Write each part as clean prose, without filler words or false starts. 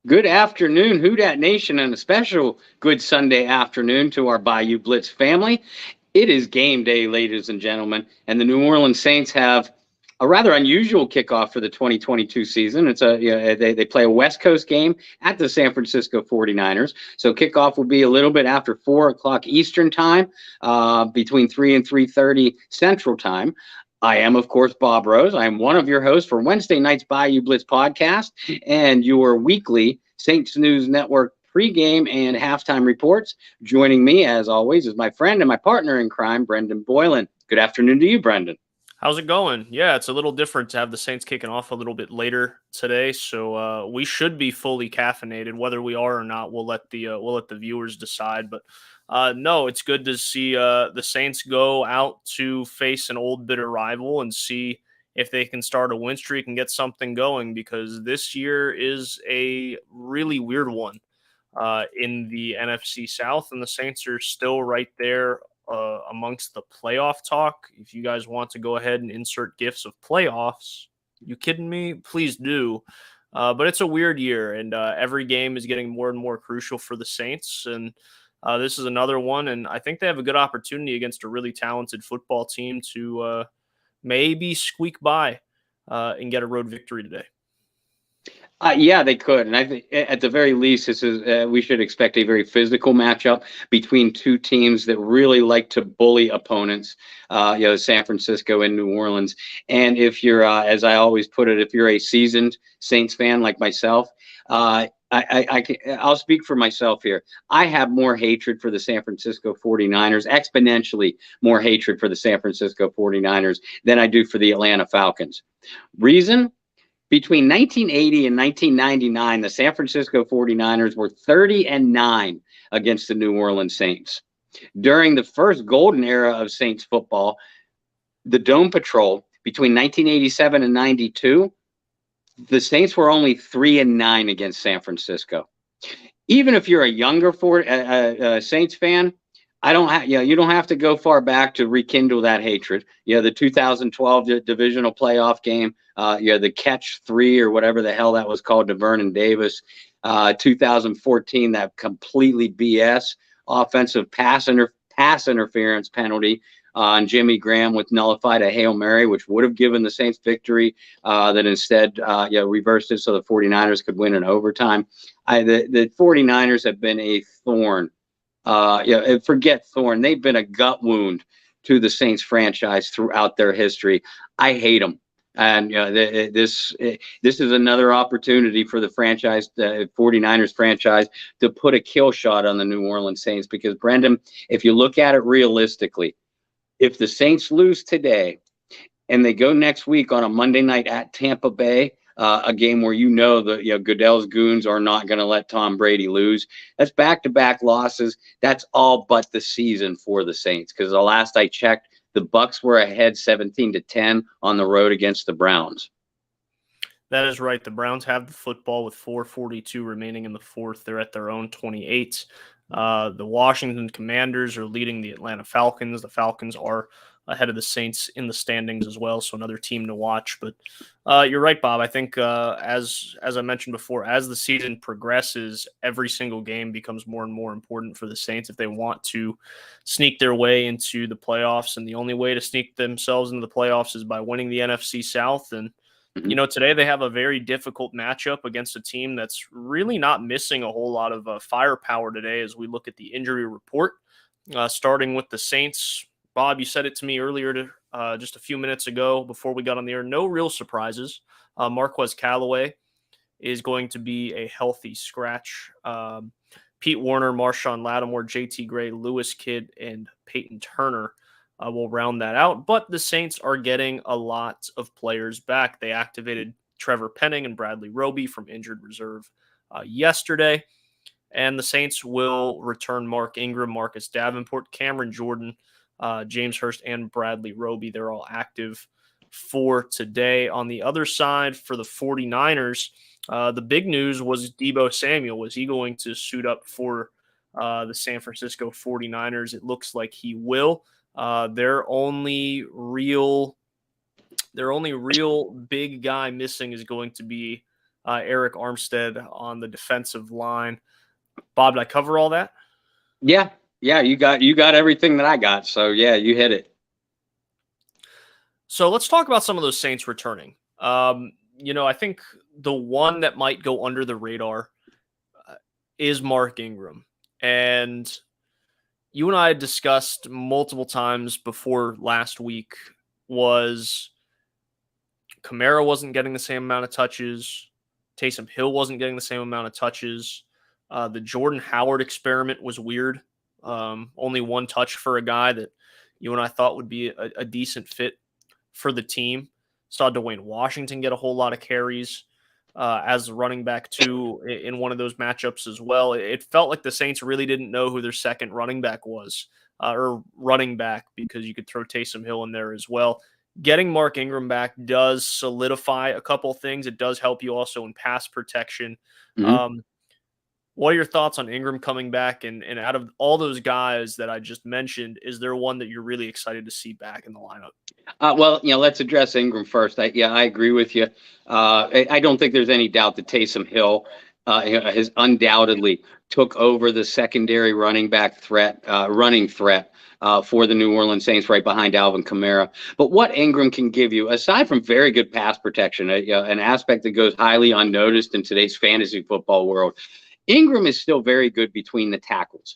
Good afternoon, Who Dat Nation, and a special good Sunday afternoon to our Bayou Blitz family. It is game day, ladies and gentlemen, and the New Orleans Saints have a rather unusual kickoff for the 2022 season. They play a West Coast game at the San Francisco 49ers. So kickoff will be a little bit after 4 o'clock Eastern time, between 3 and 3:30 Central time. I am, of course, Bob Rose. I am one of your hosts for Wednesday night's Bayou Blitz podcast and your weekly Saints News Network pregame and halftime reports. Joining me, as always, is my friend and my partner in crime, Brendan Boylan. Good afternoon to you, Brendan. How's it going? Yeah, it's a little different to have the Saints kicking off a little bit later today, so we should be fully caffeinated. Whether we are or not, we'll let the viewers decide. But no, it's good to see the Saints go out to face an old bitter rival and see if they can start a win streak and get something going, because this year is a really weird one in the NFC South, and the Saints are still right there amongst the playoff talk. If you guys want to go ahead and insert gifs of playoffs, you kidding me? Please do. But it's a weird year, and every game is getting more and more crucial for the Saints. And this is another one, and I think they have a good opportunity against a really talented football team to maybe squeak by and get a road victory today. Yeah, they could, and I think at the very least, this is we should expect a very physical matchup between two teams that really like to bully opponents. San Francisco and New Orleans. And if you're, as I always put it, if you're a seasoned Saints fan like myself, I'll speak for myself here. I have more hatred for the San Francisco 49ers, exponentially more hatred for the San Francisco 49ers than I do for the Atlanta Falcons. Reason? Between 1980 and 1999, the San Francisco 49ers were 30-9 against the New Orleans Saints. During the first golden era of Saints football, the Dome Patrol, between 1987 and 92, the Saints were only 3-9 against San Francisco. Even if you're a younger Saints fan, I don't have, you don't have to go far back to rekindle that hatred. The 2012 divisional playoff game, the catch three or whatever the hell that was called to Vernon Davis. 2014, that completely BS offensive pass interference penalty on Jimmy Graham, with nullified a Hail Mary, which would have given the Saints victory, that instead reversed it so the 49ers could win in overtime. The 49ers have been a thorn. Forget thorn. They've been a gut wound to the Saints franchise throughout their history. I hate them. And this is another opportunity for the 49ers franchise, to put a kill shot on the New Orleans Saints. Because, Brendan, if you look at it realistically, if the Saints lose today and they go next week on a Monday night at Tampa Bay, a game where Goodell's goons are not going to let Tom Brady lose, that's back-to-back losses. That's all but the season for the Saints, because the last I checked, the Bucs were ahead 17-10 on the road against the Browns. That is right. The Browns have the football with 4:42 remaining in the fourth. They're at their own 28. The Washington Commanders are leading the Atlanta Falcons. The Falcons are ahead of the Saints in the standings as well, so another team to watch. But you're right, Bob. I think as I mentioned before, as the season progresses, every single game becomes more and more important for the Saints if they want to sneak their way into the playoffs. And the only way to sneak themselves into the playoffs is by winning the NFC South. And today they have a very difficult matchup against a team that's really not missing a whole lot of firepower today as we look at the injury report, starting with the Saints. Bob, you said it to me earlier, just a few minutes ago before we got on the air. No real surprises. Marquez Callaway is going to be a healthy scratch. Pete Werner, Marshawn Lattimore, JT Gray, Lewis Kidd, and Peyton Turner will round that out. But the Saints are getting a lot of players back. They activated Trevor Penning and Bradley Roby from injured reserve yesterday. And the Saints will return Mark Ingram, Marcus Davenport, Cameron Jordan, James Hurst, and Bradley Roby. They're all active for today. On the other side, for the 49ers, the big news was Deebo Samuel. Was he going to suit up for the San Francisco 49ers? It looks like he will. Their only real big guy missing is going to be Eric Armstead on the defensive line. Bob, did I cover all that? Yeah. You got everything that I got. So yeah, you hit it. So let's talk about some of those Saints returning. I think the one that might go under the radar is Mark Ingram. And you and I had discussed multiple times before last week was Kamara wasn't getting the same amount of touches. Taysom Hill wasn't getting the same amount of touches. The Jordan Howard experiment was weird. Only one touch for a guy that you and I thought would be a decent fit for the team. Saw Dwayne Washington get a whole lot of carries as running back too in one of those matchups as well. It felt like the Saints really didn't know who their second running back was or running back because you could throw Taysom Hill in there as well. Getting Mark Ingram back does solidify a couple things. It does help you also in pass protection. Mm-hmm. What are your thoughts on Ingram coming back? And out of all those guys that I just mentioned, is there one that you're really excited to see back in the lineup? Well, let's address Ingram first. I agree with you. I don't think there's any doubt that Taysom Hill has undoubtedly took over the secondary running threat for the New Orleans Saints right behind Alvin Kamara. But what Ingram can give you, aside from very good pass protection, an aspect that goes highly unnoticed in today's fantasy football world, Ingram is still very good between the tackles.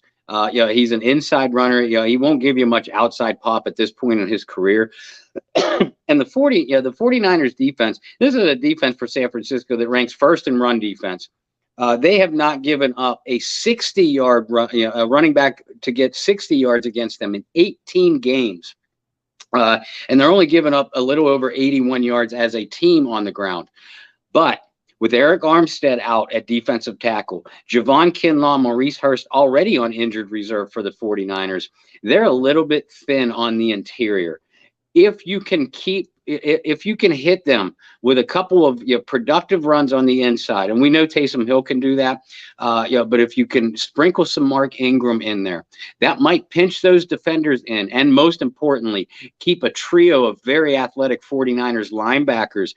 He's an inside runner. He won't give you much outside pop at this point in his career. And the 49ers defense, this is a defense for San Francisco that ranks first in run defense. They have not given up a 60-yard running back to get 60 yards against them in 18 games. And they're only giving up a little over 81 yards as a team on the ground. But with Eric Armstead out at defensive tackle, Javon Kinlaw, Maurice Hurst already on injured reserve for the 49ers, they're a little bit thin on the interior. If you can hit them with a couple of productive runs on the inside, and we know Taysom Hill can do that, but if you can sprinkle some Mark Ingram in there, that might pinch those defenders in, and most importantly, keep a trio of very athletic 49ers linebackers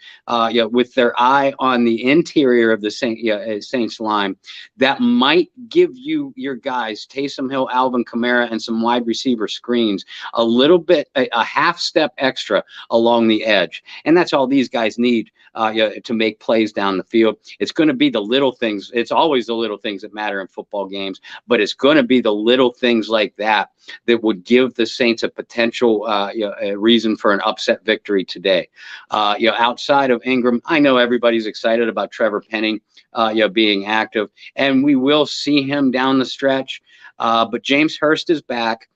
with their eye on the interior of the Saints line. That might give you your guys, Taysom Hill, Alvin Kamara, and some wide receiver screens, a little bit, a half step extra along the edge. And that's all these guys need to make plays down the field. It's going to be the little things. It's always the little things that matter in football games, but it's going to be the little things like that that would give the Saints a potential a reason for an upset victory today. Outside of Ingram, I know everybody's excited about Trevor Penning being active, and we will see him down the stretch. But James Hurst is back.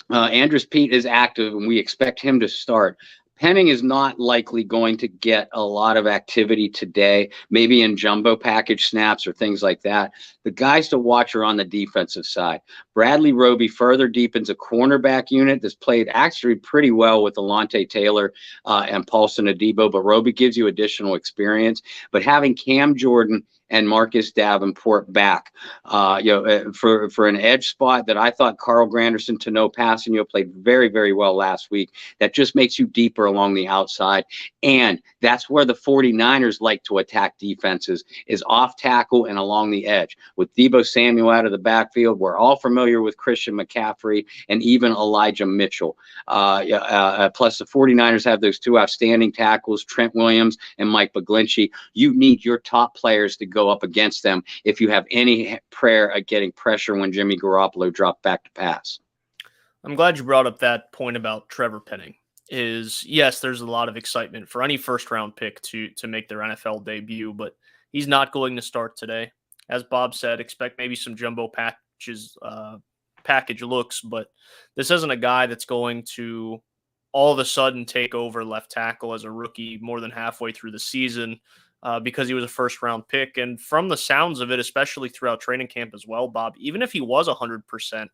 Andrus Peat is active, and we expect him to start. Penning is not likely going to get a lot of activity today, maybe in jumbo package snaps or things like that. The guys to watch are on the defensive side. Bradley Roby further deepens a cornerback unit that's played actually pretty well with Alontae Taylor and Paulson Adebo, but Roby gives you additional experience. But having Cam Jordan and Marcus Davenport back, for an edge spot that I thought Carl Granderson to no passing, played very, very well last week. That just makes you deeper along the outside. And that's where the 49ers like to attack defenses, is off tackle and along the edge. With Deebo Samuel out of the backfield, we're all familiar with Christian McCaffrey and even Elijah Mitchell. Plus the 49ers have those two outstanding tackles, Trent Williams and Mike McGlinchey. You need your top players to go up against them if you have any prayer at getting pressure when Jimmy Garoppolo dropped back to pass. I'm glad you brought up that point about Trevor Penning. Yes, there's a lot of excitement for any first-round pick to make their NFL debut, but he's not going to start today. As Bob said, expect maybe some jumbo package looks, but this isn't a guy that's going to all of a sudden take over left tackle as a rookie more than halfway through the season because he was a first-round pick. And from the sounds of it, especially throughout training camp as well, Bob, even if he was 100%,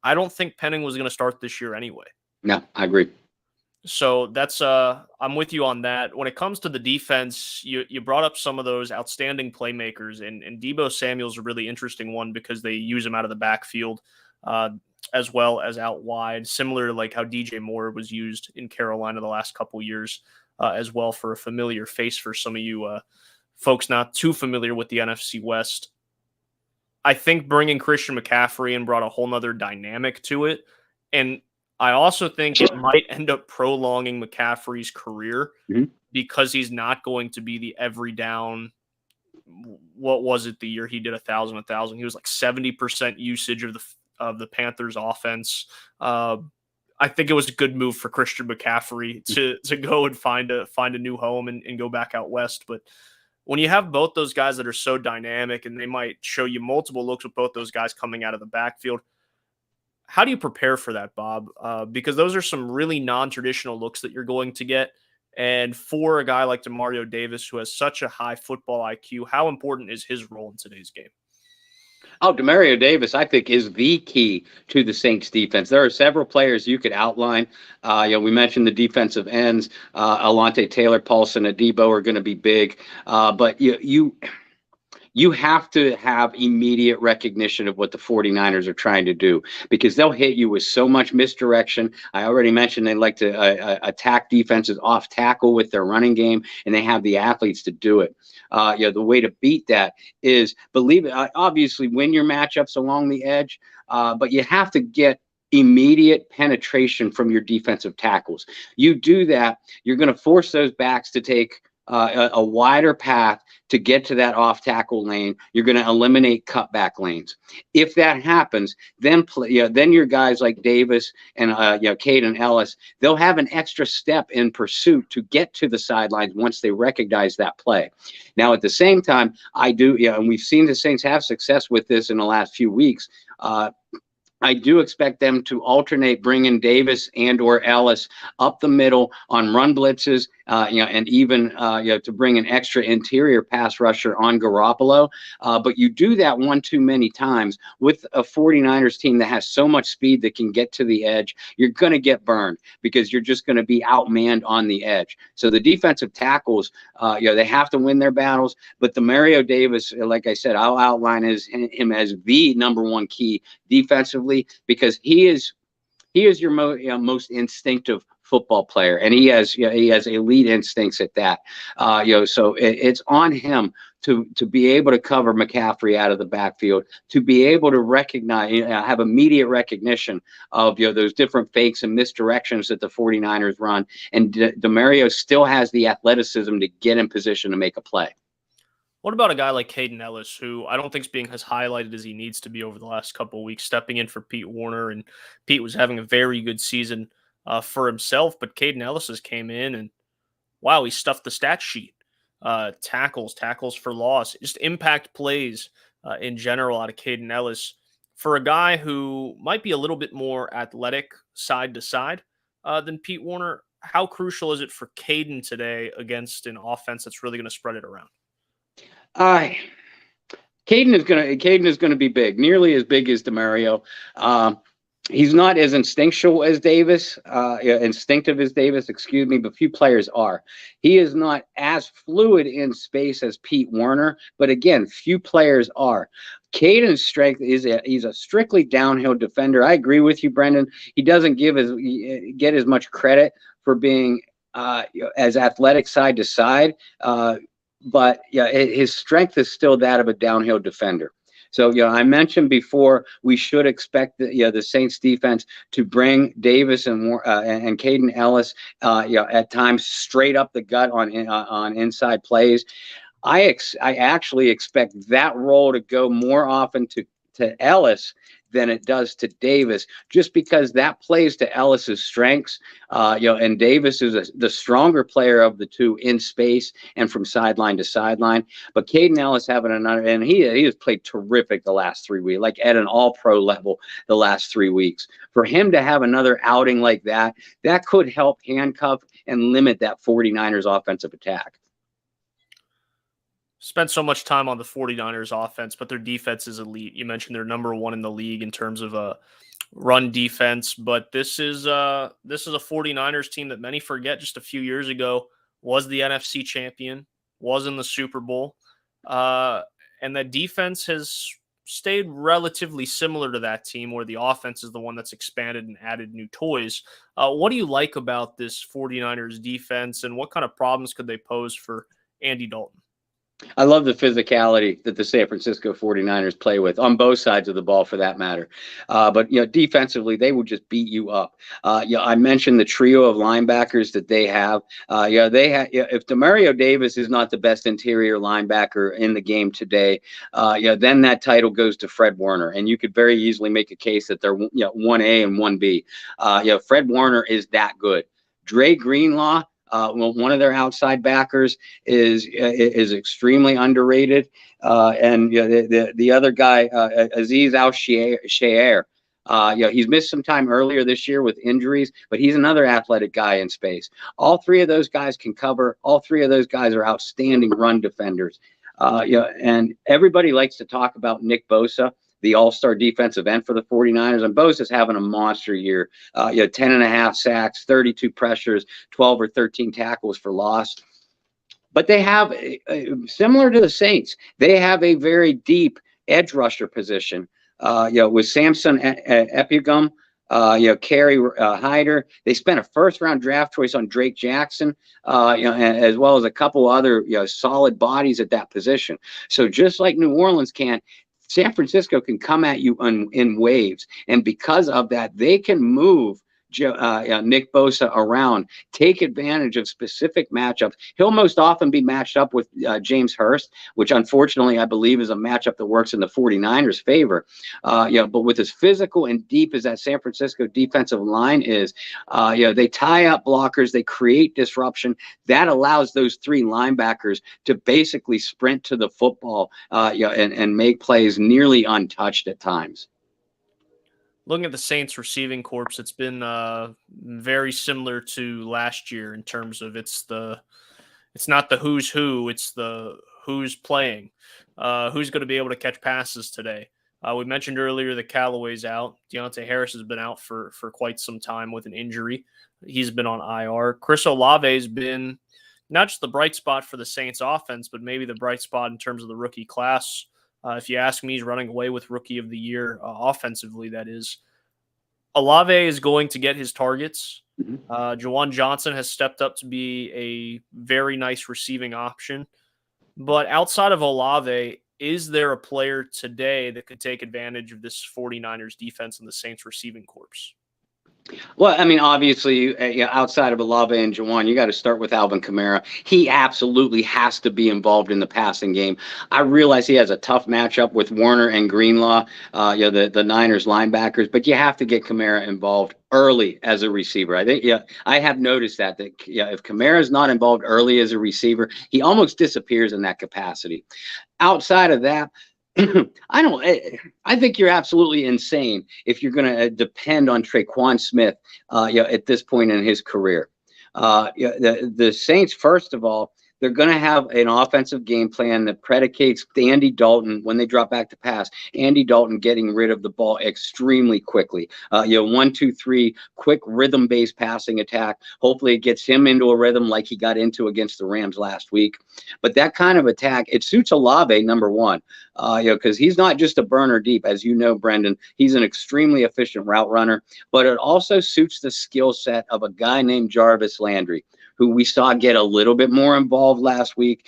I don't think Penning was going to start this year anyway. No, I agree. So that's I'm with you on that. When it comes to the defense, you brought up some of those outstanding playmakers, and Deebo Samuel's a really interesting one because they use him out of the backfield as well as out wide, similar to like how DJ Moore was used in Carolina the last couple years as well, for a familiar face for some of you folks not too familiar with the NFC West, I think bringing Christian McCaffrey in brought a whole nother dynamic to it. And I also think it might end up prolonging McCaffrey's career because he's not going to be the every down. What was it the year he did 1,000? He was like 70% usage of the Panthers offense. I think it was a good move for Christian McCaffrey to go and find a new home and go back out west. But when you have both those guys that are so dynamic and they might show you multiple looks with both those guys coming out of the backfield, how do you prepare for that, Bob? Because those are some really non-traditional looks that you're going to get. And for a guy like Demario Davis, who has such a high football IQ, how important is his role in today's game? Oh, Demario Davis, I think, is the key to the Saints defense. There are several players you could outline. We mentioned the defensive ends. Alontae Taylor, Paulson, Adebo are going to be big. But you have to have immediate recognition of what the 49ers are trying to do, because they'll hit you with so much misdirection. I already mentioned they like to attack defenses off tackle with their running game, and they have the athletes to do it. The way to beat that is, obviously win your matchups along the edge, but you have to get immediate penetration from your defensive tackles. You do that, you're going to force those backs to take a wider path to get to that off tackle lane. You're going to eliminate cutback lanes. If that happens, then your guys like Davis and Caden Ellis, they'll have an extra step in pursuit to get to the sidelines once they recognize that play. Now, at the same time, and we've seen the Saints have success with this in the last few weeks. I do expect them to alternate bringing Davis and or Ellis up the middle on run blitzes, and even to bring an extra interior pass rusher on Garoppolo. But you do that one too many times with a 49ers team that has so much speed that can get to the edge. You're going to get burned because you're just going to be outmanned on the edge. So the defensive tackles, they have to win their battles. But Demario Davis, like I said, I'll outline him as the number one key defensively, because he is your most instinctive football player, and he has elite instincts at that. So it's on him to be able to cover McCaffrey out of the backfield, to be able to recognize, have immediate recognition of those different fakes and misdirections that the 49ers run, and Demario still has the athleticism to get in position to make a play. What about a guy like Caden Ellis, who I don't think is being as highlighted as he needs to be over the last couple of weeks, stepping in for Pete Werner, and Pete was having a very good season for himself, but Caden Ellis has came in and, wow, he stuffed the stat sheet. Tackles for loss, just impact plays in general out of Caden Ellis. For a guy who might be a little bit more athletic side to side than Pete Werner, how crucial is it for Caden today against an offense that's really going to spread it around? Caden is gonna be big, nearly as big as Demario. He's not as instinctual as Davis, instinctive as Davis, excuse me, but few players are. He is not as fluid in space as Pete Werner, but again, few players are. Caden's strength is he's a strictly downhill defender. I agree with you, Brendan. He doesn't get as much credit for being as athletic side to side. But his strength is still that of a downhill defender. So, I mentioned before, we should expect the Saints defense to bring Davis and Caden Ellis, at times straight up the gut on inside plays. I actually expect that role to go more often to Ellis than it does to Davis, just because that plays to Ellis's strengths. And Davis is the stronger player of the two in space and from sideline to sideline. But Caden Ellis having another, and he has played terrific the last 3 weeks, like at an all-pro level the last 3 weeks. For him to have another outing like that could help handcuff and limit that 49ers offensive attack. Spent so much time on the 49ers offense, but their defense is elite. You mentioned they're number one in the league in terms of run defense, but this is a 49ers team that many forget just a few years ago was the NFC champion, was in the Super Bowl, and that defense has stayed relatively similar to that team, where the offense is the one that's expanded and added new toys. What do you like about this 49ers defense, and what kind of problems could they pose for Andy Dalton? I love the physicality that the San Francisco 49ers play with on both sides of the ball for that matter. But, defensively, they will just beat you up. I mentioned the trio of linebackers that they have. If Demario Davis is not the best interior linebacker in the game today, then that title goes to Fred Warner. And you could very easily make a case that they're, 1A and 1B. Fred Warner is that good. Dre Greenlaw, one of their outside backers, is extremely underrated, and the other guy, Aziz Al Shayer, he's missed some time earlier this year with injuries, but he's another athletic guy in space. All three of those guys can cover. All three of those guys are outstanding run defenders. And everybody likes to talk about Nick Bosa, the all-star defensive end for the 49ers. And Bosa's having a monster year. 10.5 sacks, 32 pressures, 12 or 13 tackles for loss. But they have, similar to the Saints, they have a very deep edge rusher position. With Samson Epigum, Kerry Hyder. They spent a first-round draft choice on Drake Jackson, as well as a couple other solid bodies at that position. So just like New Orleans can, San Francisco can come at you in waves, and because of that, they can move Nick Bosa around, take advantage of specific matchups. He'll most often be matched up with James Hurst, which unfortunately I believe is a matchup that works in the 49ers' favor. But with as physical and deep as that San Francisco defensive line is, they tie up blockers, they create disruption. That allows those three linebackers to basically sprint to the football, and make plays nearly untouched at times. Looking at the Saints receiving corps, it's been very similar to last year in terms of it's not the who's who, it's the who's playing, who's going to be able to catch passes today. We mentioned earlier that Callaway's out. Deontay Harris has been out for quite some time with an injury. He's been on IR. Chris Olave's been not just the bright spot for the Saints offense, but maybe the bright spot in terms of the rookie class. If you ask me, he's running away with Rookie of the Year offensively, that is. Olave is going to get his targets. Juwan Johnson has stepped up to be a very nice receiving option. But outside of Olave, is there a player today that could take advantage of this 49ers defense and the Saints receiving corps? Well, I mean, obviously, outside of Olave and Juwan, you got to start with Alvin Kamara. He absolutely has to be involved in the passing game. I realize he has a tough matchup with Warner and Greenlaw, the Niners linebackers, but you have to get Kamara involved early as a receiver. I think, I have noticed that if Kamara is not involved early as a receiver, he almost disappears in that capacity. Outside of that, I think you're absolutely insane if you're going to depend on Traquan Smith, at this point in his career. The Saints, first of all, they're going to have an offensive game plan that predicates Andy Dalton, when they drop back to pass, Andy Dalton getting rid of the ball extremely quickly. 1, 2, 3, quick rhythm-based passing attack. Hopefully it gets him into a rhythm like he got into against the Rams last week. But that kind of attack, it suits Olave, number one, because he's not just a burner deep, as you know, Brendan. He's an extremely efficient route runner, but it also suits the skill set of a guy named Jarvis Landry, who we saw get a little bit more involved last week.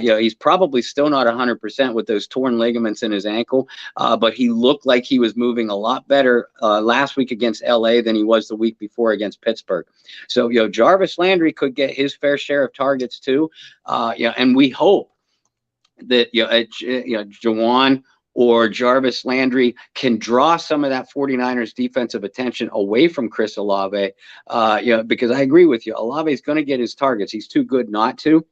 He's probably still not 100% with those torn ligaments in his ankle, but he looked like he was moving a lot better last week against LA than he was the week before against Pittsburgh. So, Jarvis Landry could get his fair share of targets too. And we hope that, Juwan or Jarvis Landry can draw some of that 49ers defensive attention away from Chris Olave, because I agree with you. Olave is going to get his targets. He's too good not to.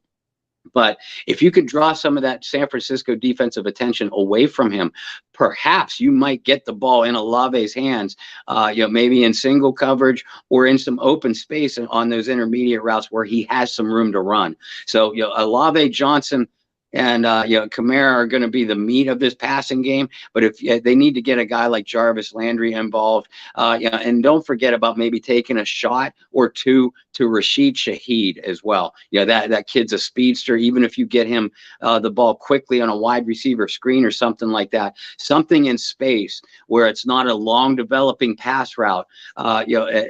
But if you could draw some of that San Francisco defensive attention away from him, perhaps you might get the ball in Olave's hands, maybe in single coverage or in some open space on those intermediate routes where he has some room to run. So, Olave, Johnson, and Kamara are going to be the meat of this passing game. But if they need to get a guy like Jarvis Landry involved, and don't forget about maybe taking a shot or two to Rashid Shaheed as well. That kid's a speedster. Even if you get him the ball quickly on a wide receiver screen or something like that, something in space where it's not a long developing pass route,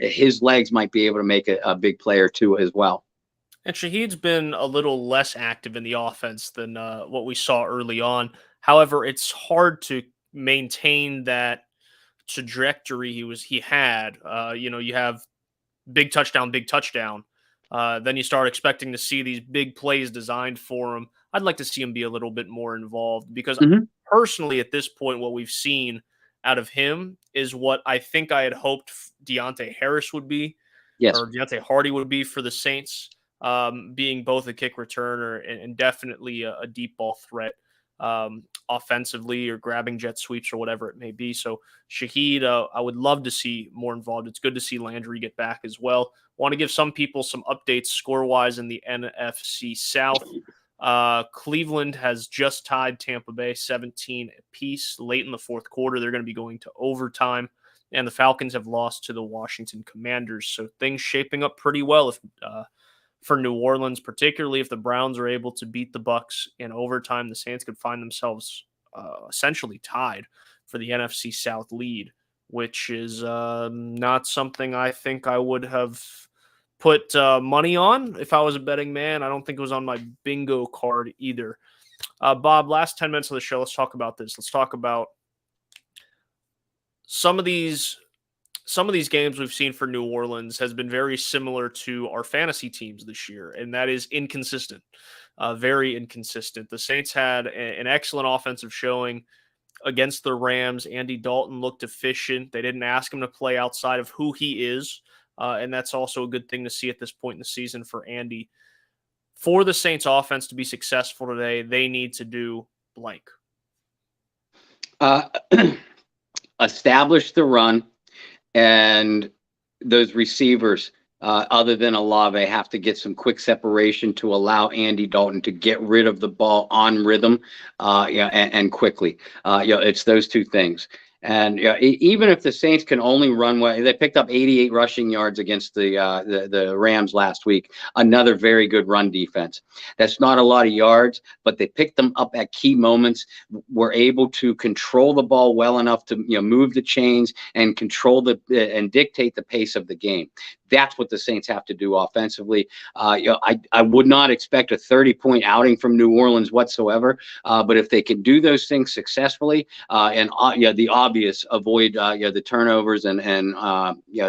his legs might be able to make a big play or two as well. And Shaheed's been a little less active in the offense than what we saw early on. However, it's hard to maintain that trajectory he had. You have big touchdown, big touchdown. Then you start expecting to see these big plays designed for him. I'd like to see him be a little bit more involved because personally, at this point, what we've seen out of him is what I think I had hoped Deontay Harris would be, Yes. or Deontay Hardy would be for the Saints, being both a kick returner and definitely a deep ball threat offensively, or grabbing jet sweeps or whatever it may be. So Shaheed, I would love to see more involved. It's good to see Landry get back as well. Want to give some people some updates score-wise in the NFC South. Cleveland has just tied Tampa Bay 17 apiece late in the fourth quarter. They're going to be going to overtime, and the Falcons have lost to the Washington Commanders. So things shaping up pretty well for New Orleans, particularly if the Browns are able to beat the Bucs in overtime. The Saints could find themselves essentially tied for the NFC South lead, which is not something I think I would have put money on if I was a betting man. I don't think it was on my bingo card either. Bob, last 10 minutes of the show, let's talk about this. Let's talk about some of these games we've seen for New Orleans has been very similar to our fantasy teams this year, and that is inconsistent, very inconsistent. The Saints had an excellent offensive showing against the Rams. Andy Dalton looked efficient. They didn't ask him to play outside of who he is, and that's also a good thing to see at this point in the season for Andy. For the Saints offense to be successful today, they need to do blank. Establish the run, and those receivers, other than Olave, have to get some quick separation to allow Andy Dalton to get rid of the ball on rhythm, and quickly. It's those two things. And even if the Saints can only run well, they picked up 88 rushing yards against the Rams last week. Another very good run defense. That's not a lot of yards, but they picked them up at key moments. Were able to control the ball well enough to move the chains and control and dictate the pace of the game. That's what the Saints have to do offensively. I would not expect a 30-point outing from New Orleans whatsoever. But if they can do those things successfully, and the obvious, avoid the turnovers and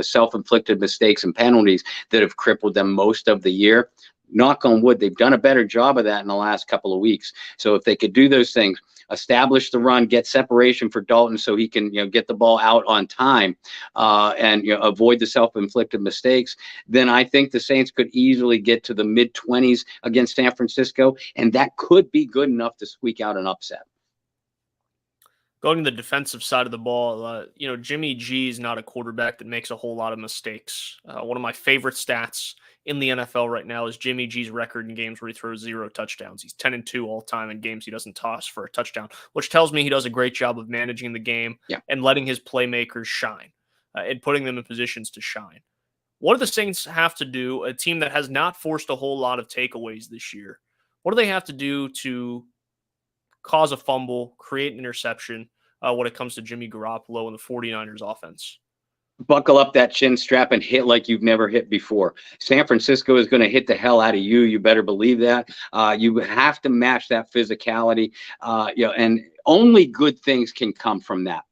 self-inflicted mistakes and penalties that have crippled them most of the year. Knock on wood, they've done a better job of that in the last couple of weeks. So if they could do those things, establish the run, get separation for Dalton so he can get the ball out on time, and avoid the self-inflicted mistakes, then I think the Saints could easily get to the mid-20s against San Francisco, and that could be good enough to squeak out an upset. Going to the defensive side of the ball, Jimmy G is not a quarterback that makes a whole lot of mistakes. One of my favorite stats in the NFL right now is Jimmy G's record in games where he throws 0 touchdowns. He's 10-2 all time in games he doesn't toss for a touchdown, which tells me he does a great job of managing the game and letting his playmakers shine, and putting them in positions to shine. What do the Saints have to do, a team that has not forced a whole lot of takeaways this year? What do they have to do to cause a fumble, create an interception when it comes to Jimmy Garoppolo and the 49ers offense? Buckle up that chin strap and hit like you've never hit before. San Francisco is going to hit the hell out of you. You better believe that. You have to match that physicality, and only good things can come from that.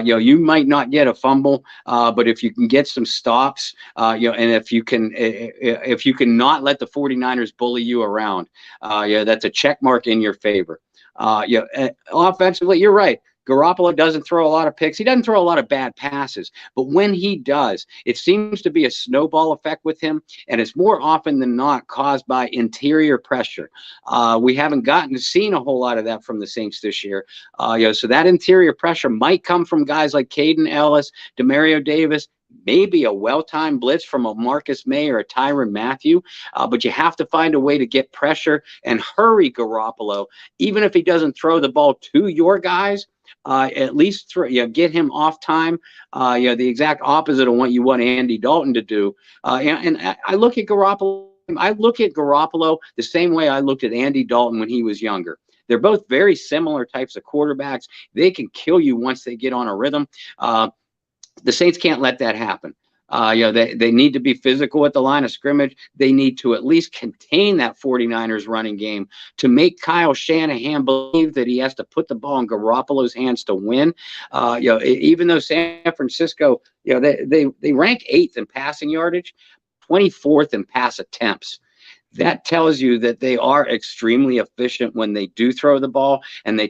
You might not get a fumble, but if you can get some stops, and if you can not let the 49ers bully you around, that's a check mark in your favor. Offensively, you're right. Garoppolo doesn't throw a lot of picks. He doesn't throw a lot of bad passes. But when he does, it seems to be a snowball effect with him, and it's more often than not caused by interior pressure. We haven't seen a whole lot of that from the Saints this year. So that interior pressure might come from guys like Caden Ellis, Demario Davis, maybe a well-timed blitz from a Marcus May or a Tyrann Mathieu, but you have to find a way to get pressure and hurry Garoppolo, even if he doesn't throw the ball to your guys. At least get him off time. The exact opposite of what you want Andy Dalton to do. And I look at Garoppolo. I look at Garoppolo the same way I looked at Andy Dalton when he was younger. They're both very similar types of quarterbacks. They can kill you once they get on a rhythm. The Saints can't let that happen. They need to be physical at the line of scrimmage. They need to at least contain that 49ers running game to make Kyle Shanahan believe that he has to put the ball in Garoppolo's hands to win. Even though San Francisco, they rank 8th in passing yardage, 24th in pass attempts. That tells you that they are extremely efficient when they do throw the ball, and they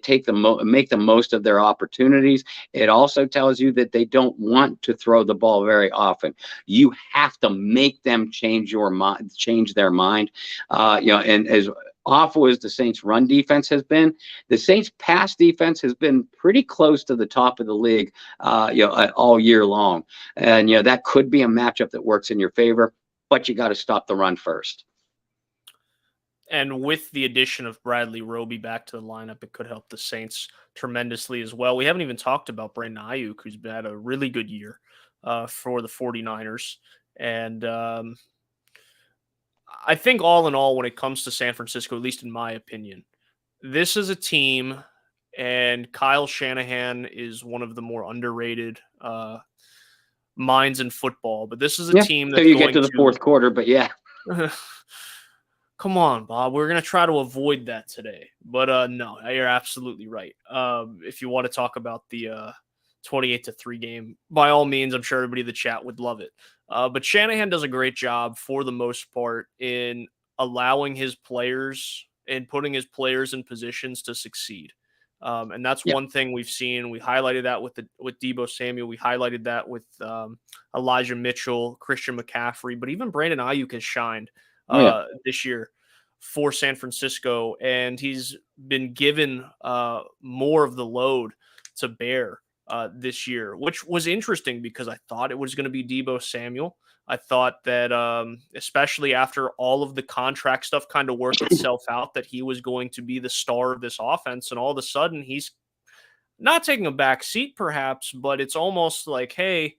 make the most of their opportunities. It also tells you that they don't want to throw the ball very often. You have to make them change their mind. And as awful as the Saints' run defense has been, the Saints' pass defense has been pretty close to the top of the league, all year long. And that could be a matchup that works in your favor, but you got to stop the run first. And with the addition of Bradley Roby back to the lineup, it could help the Saints tremendously as well. We haven't even talked about Brandon Ayuk, who's had a really good year for the 49ers. And I think all in all, when it comes to San Francisco, at least in my opinion, this is a team, and Kyle Shanahan is one of the more underrated minds in football. But this is a team that's you get to the fourth quarter, but yeah. Come on, Bob. We're going to try to avoid that today. But no, you're absolutely right. If you want to talk about the 28-3 game, by all means, I'm sure everybody in the chat would love it. But Shanahan does a great job for the most part in allowing his players and putting his players in positions to succeed. And that's one thing we've seen. We highlighted that with Deebo Samuel. We highlighted that with Elijah Mitchell, Christian McCaffrey. But even Brandon Ayuk has shined this year for San Francisco, and he's been given more of the load to bear this year, which was interesting because I thought it was going to be Deebo Samuel. I thought that especially after all of the contract stuff kind of worked itself out, that he was going to be the star of this offense, and all of a sudden he's not taking a back seat perhaps, but it's almost like, hey,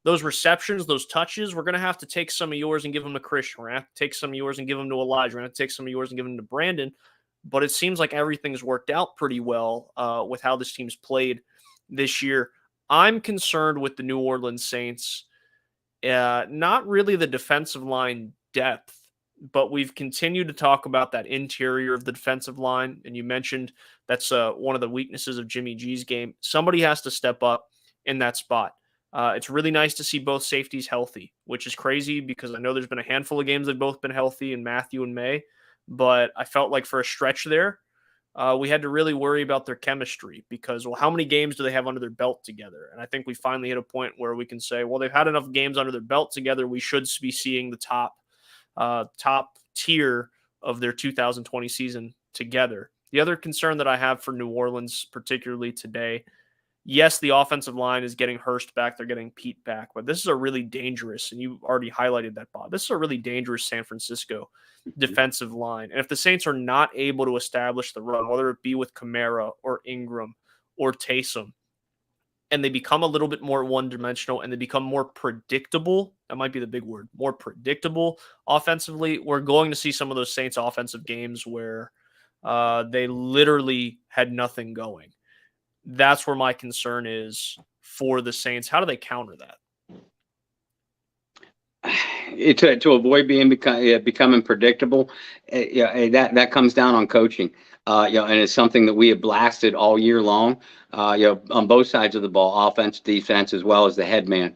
those receptions, those touches, we're going to have to take some of yours and give them to Christian. We're going to have to take some of yours and give them to Elijah. We're going to take some of yours and give them to Brandon. But it seems like everything's worked out pretty well with how this team's played this year. I'm concerned with the New Orleans Saints. Not really the defensive line depth, but we've continued to talk about that interior of the defensive line. And you mentioned that's one of the weaknesses of Jimmy G's game. Somebody has to step up in that spot. It's really nice to see both safeties healthy, which is crazy because I know there's been a handful of games they've both been healthy in Matthew and May, but I felt like for a stretch there, we had to really worry about their chemistry because, well, how many games do they have under their belt together? And I think we finally hit a point where we can say, well, they've had enough games under their belt together. We should be seeing the top tier of their 2020 season together. The other concern that I have for New Orleans, particularly today, yes, the offensive line is getting Hurst back. They're getting Pete back. But this is a really dangerous, and you already highlighted that, Bob. This is a really dangerous San Francisco defensive line. And if the Saints are not able to establish the run, whether it be with Kamara or Ingram or Taysom, and they become a little bit more one-dimensional and they become more predictable, that might be the big word, more predictable offensively, we're going to see some of those Saints offensive games where they literally had nothing going. That's where my concern is for the Saints. How do they counter that? To avoid becoming predictable, that comes down on coaching. And it's something that we have blasted all year long. On both sides of the ball, offense, defense, as well as the head man.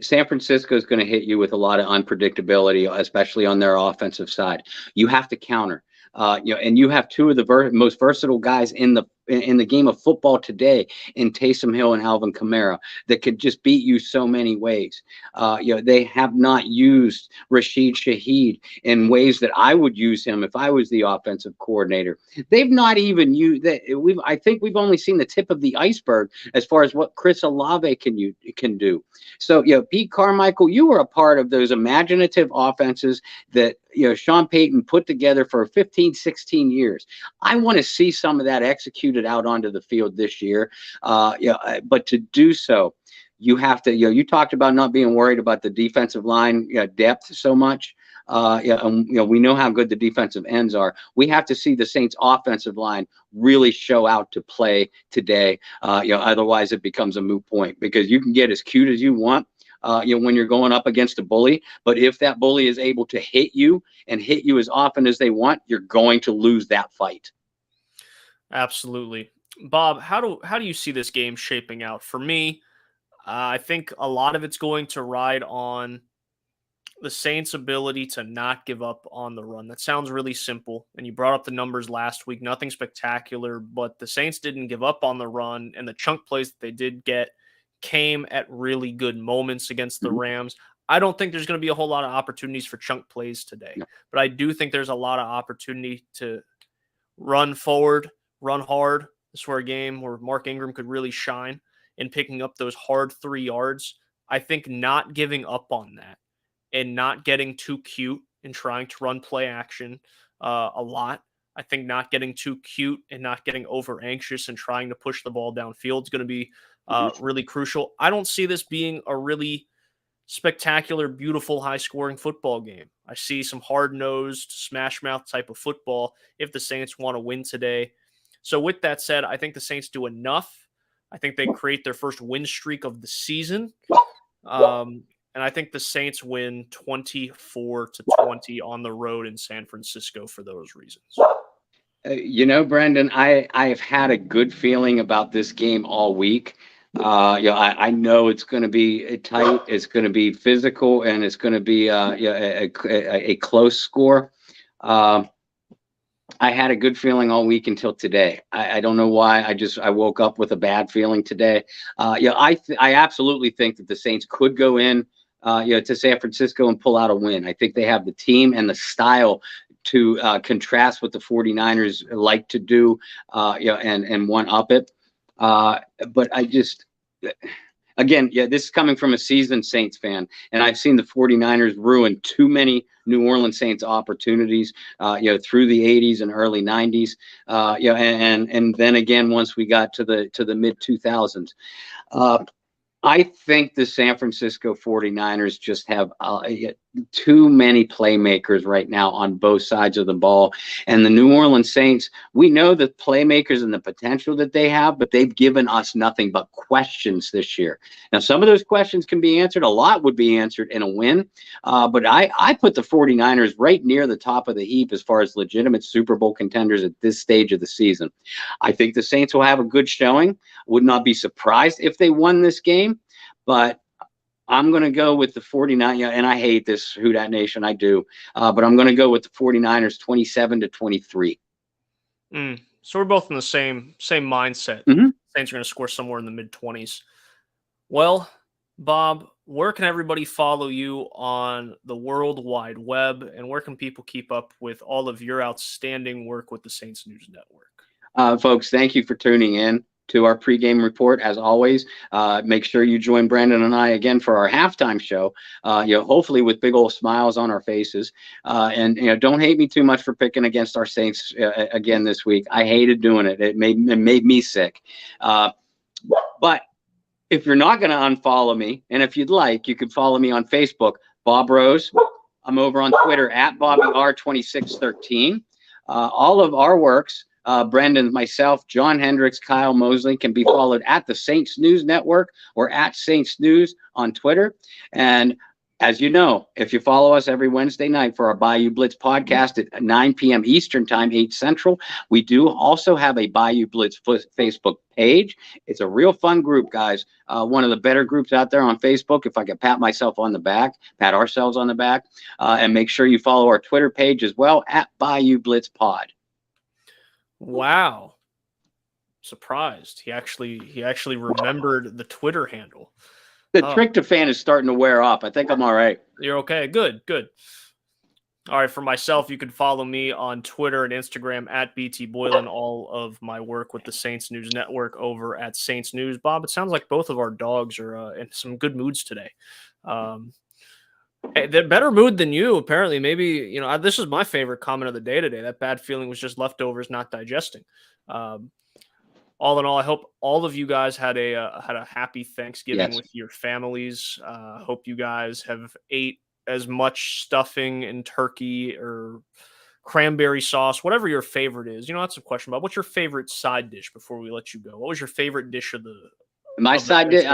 San Francisco is going to hit you with a lot of unpredictability, especially on their offensive side. You have to counter. And you have two of the most versatile guys in the game of football today in Taysom Hill and Alvin Kamara that could just beat you so many ways. They have not used Rashid Shaheed in ways that I would use him if I was the offensive coordinator. They've not even used that. I think we've only seen the tip of the iceberg as far as what Chris Olave can do. So, Pete Carmichael, you were a part of those imaginative offenses that Sean Payton put together for 15, 16 years. I want to see some of that executed out onto the field this year. But to do so, you have to, you talked about not being worried about the defensive line depth so much. We know how good the defensive ends are. We have to see the Saints offensive line really show out to play today. Otherwise it becomes a moot point because you can get as cute as you want. when you're going up against a bully. But if that bully is able to hit you and hit you as often as they want, you're going to lose that fight. Absolutely. Bob, how do you see this game shaping out? For me, I think a lot of it's going to ride on the Saints' ability to not give up on the run. That sounds really simple. And you brought up the numbers last week. Nothing spectacular, but the Saints didn't give up on the run, and the chunk plays that they did get came at really good moments against the Rams. I don't think there's going to be a whole lot of opportunities for chunk plays today, but I do think there's a lot of opportunity to run forward, run hard. This is where a game where Mark Ingram could really shine in picking up those hard 3 yards. I think not giving up on that and not getting too cute and trying to run play action a lot. I think not getting too cute and not getting over anxious and trying to push the ball downfield is going to be really crucial. I don't see this being a really spectacular, beautiful, high-scoring football game. I see some hard-nosed, smash-mouth type of football if the Saints want to win today. So with that said, I think the Saints do enough. I think they create their first win streak of the season. And I think the Saints win 24-20 on the road in San Francisco for those reasons. Brendan, I've had a good feeling about this game all week. I know it's going to be tight, it's going to be physical, and it's going to be a close score. I had a good feeling all week until today. I don't know why. I woke up with a bad feeling today. I absolutely think that the Saints could go in to San Francisco and pull out a win. I think they have the team and the style to contrast what the 49ers like to do, and one up it. But this is coming from a seasoned Saints fan, and I've seen the 49ers ruin too many New Orleans Saints opportunities, through the 80s and early 90s, and then again once we got to the mid 2000s. I think the San Francisco 49ers just have too many playmakers right now on both sides of the ball. And the New Orleans Saints, we know the playmakers and the potential that they have, but they've given us nothing but questions this year. Now, some of those questions can be answered. A lot would be answered in a win. But I put the 49ers right near the top of the heap as far as legitimate Super Bowl contenders at this stage of the season. I think the Saints will have a good showing. Would not be surprised if they won this game. But I'm going to go with the 49ers, and I hate this Who Dat Nation, I do. But I'm going to go with the 49ers 27-23. So we're both in the same mindset. Saints are going to score somewhere in the mid-20s. Well, Bob, where can everybody follow you on the World Wide Web, and where can people keep up with all of your outstanding work with the Saints News Network? Folks, thank you for tuning in to our pregame report. As always, make sure you join Brandon and I again for our halftime show, hopefully with big old smiles on our faces. And don't hate me too much for picking against our Saints again this week. I hated doing it. It made me sick. But if you're not going to unfollow me, and if you'd like, you can follow me on Facebook, Bob Rose. I'm over on Twitter at BobbyR2613. All of our works, Brendan, myself, John Hendricks, Kyle Mosley, can be followed at the Saints News Network or at Saints News on Twitter. And as you know, if you follow us every Wednesday night for our Bayou Blitz podcast at 9 p.m. Eastern Time, 8 Central, we do also have a Bayou Blitz Facebook page. It's a real fun group, guys. One of the better groups out there on Facebook, if I could pat ourselves on the back. And make sure you follow our Twitter page as well at Bayou Blitz Pod. Wow. Surprised. He actually remembered the Twitter handle. The tryptophan is starting to wear off. I think I'm all right. You're okay. Good. All right. For myself, you can follow me on Twitter and Instagram at BT Boylan. All of my work with the Saints News Network over at Saints News. Bob, it sounds like both of our dogs are in some good moods today. They're better mood than you, apparently. Maybe, this is my favorite comment of the day today. That bad feeling was just leftovers not digesting. All in all, I hope all of you guys had a happy Thanksgiving with your families. Hope you guys have ate as much stuffing and turkey or cranberry sauce, whatever your favorite is. That's a question about what's your favorite side dish before we let you go. What was your favorite dish of the? My side dish,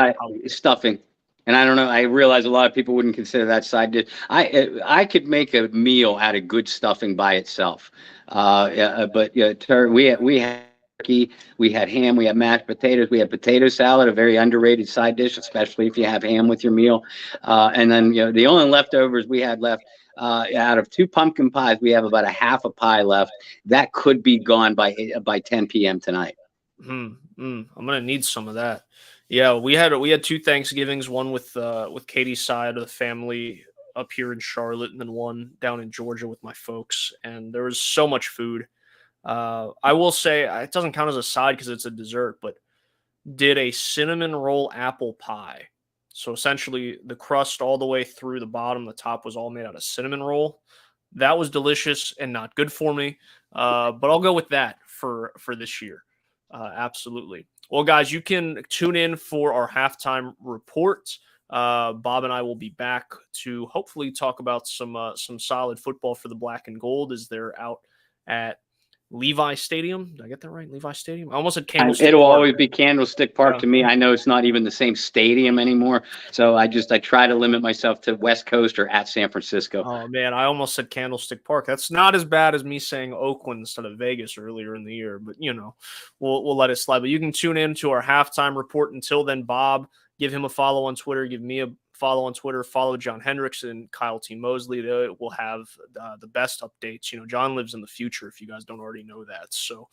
stuffing. And I don't know. I realize a lot of people wouldn't consider that side dish. I could make a meal out of good stuffing by itself. But we had turkey, we had ham, we had mashed potatoes, we had potato salad, a very underrated side dish, especially if you have ham with your meal. And then the only leftovers we had left. Out of 2 pumpkin pies, we have about a half a pie left. That could be gone by 10 p.m. tonight. I'm gonna need some of that. Yeah, we had 2 Thanksgivings, one with Katie's side of the family up here in Charlotte, and then one down in Georgia with my folks. And there was so much food. I will say it doesn't count as a side because it's a dessert, but did a cinnamon roll apple pie. So essentially, the crust all the way through the bottom, the top was all made out of cinnamon roll. That was delicious and not good for me, but I'll go with that for this year. Absolutely. Well, guys, you can tune in for our halftime report. Bob and I will be back to hopefully talk about some solid football for the Black and Gold as they're out at Levi Stadium. Did I get that right? Levi Stadium? I almost said Candlestick It'll Park. always be Candlestick Park to me. I know it's not even the same stadium anymore, so I try to limit myself to West Coast or at San Francisco. Oh man, I almost said Candlestick Park. That's not as bad as me saying Oakland instead of Vegas earlier in the year, but we'll let it slide. But you can tune in to our halftime report. Until then, Bob, give him a follow on Twitter. Give me a follow on Twitter. Follow John Hendricks and Kyle T. Mosley. They will have the best updates. John lives in the future if you guys don't already know that. So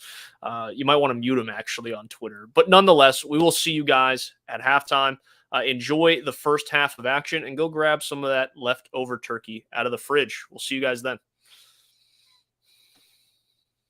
you might want to mute him actually on Twitter. But nonetheless, we will see you guys at halftime. Enjoy the first half of action and go grab some of that leftover turkey out of the fridge. We'll see you guys then.